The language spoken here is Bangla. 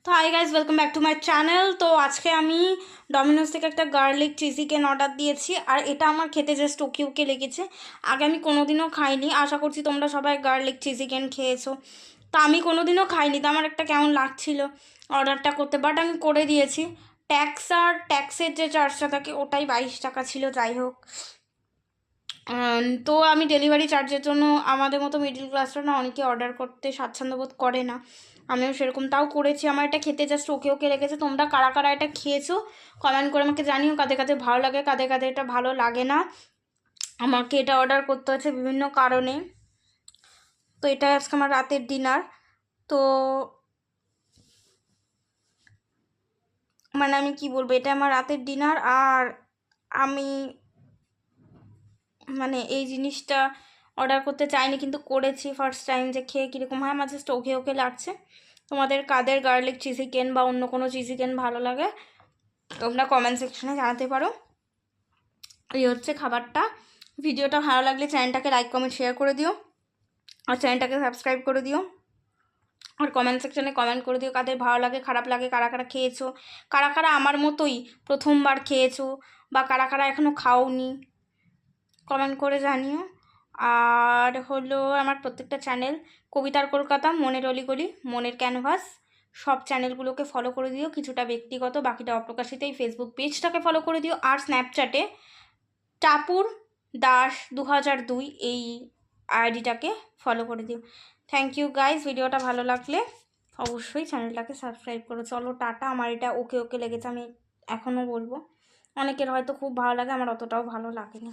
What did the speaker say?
তো hi guys, welcome back to my channel. তো আজকে আমি ডমিনোস থেকে একটা গার্লিক চিজ চিকেন অর্ডার দিয়েছি, আর এটা আমার খেতে জাস্ট ওকে ওকে লেগেছে। আগে আমি কোনোদিনও খাইনি, আশা করছি তোমরা সবাই গার্লিক চিজ চিকেন খেয়েছো। তা আমি কোনোদিনও খাইনি, তো আমার একটা কেমন লাগছিল অর্ডারটা করতে, বাট আমি করে দিয়েছি। ট্যাক্সের যে চার্জটা থাকে ওটাই 22 টাকা ছিল, যাই হোক। তো আমি ডেলিভারি চার্জের জন্য আমাদের মতো মিডিল ক্লাসরা না অনেকে অর্ডার করতে স্বাচ্ছন্দ্য বোধ করে না, আমিও সেরকম তাও করেছি। আমার এটা খেতে জাস্ট ওকে ওকে লেগেছে। তোমরা কারা কারা এটা খেয়েছো কমেন্ট করে আমাকে জানিও, কাদের কাদের ভালো লাগে, কাদের কাদের এটা ভালো লাগে না। আমাকে এটা অর্ডার করতে হচ্ছে বিভিন্ন কারণে। তো এটা আজকে আমার রাতের ডিনার। তো মানে আমি কি বলবো, এটা আমার রাতের ডিনার। আর আমি মানে এই জিনিসটা অর্ডার করতে চাইনি, কিন্তু করেছি ফার্স্ট টাইম, যে খেয়ে কীরকম হয়। আমার জাস্ট ওকে ওকে লাগছে। তোমাদের কাদের গার্লিক চিজ চিকেন বা অন্য কোনো চিজ চিকেন ভালো লাগে তোমরা কমেন্ট সেকশনে জানাতে পারো। এই হচ্ছে খাবারটা। ভিডিওটা ভালো লাগলে চ্যানেলটাকে লাইক কমেন্ট শেয়ার করে দিও, আর চ্যানেলটাকে সাবস্ক্রাইব করে দিও, আর কমেন্ট সেকশনে কমেন্ট করে দিও কাদের ভালো লাগে খারাপ লাগে, কারা কারা খেয়েছো, কারা কারা আমার মতোই প্রথমবার খেয়েছো, বা কারা কারা এখনও খাওনি কমেন্ট করে জানিও। আর হলো আমার প্রত্যেকটা চ্যানেল, কবিতার কলকাতা, মনের অলিগলি, মনের ক্যানভাস, সব চ্যানেলগুলোকে ফলো করে দিও। কিছুটা ব্যক্তিগত, বাকিটা অপ্রকাশিত। এই ফেসবুক পেজটাকে ফলো করে দিও, আর স্ন্যাপচ্যাটে টাপুর দাস 2002 এই আইডিটাকে ফলো করে দিও। Thank you guys. ভিডিওটা ভালো লাগলে অবশ্যই চ্যানেলটাকে সাবস্ক্রাইব করো। চলো টাটা। আমার এটা ওকে ওকে লেগেছে, আমি এখনও বলবো। অনেকের হয়তো খুব ভালো লাগে, আমার অতটাও ভালো লাগেনি।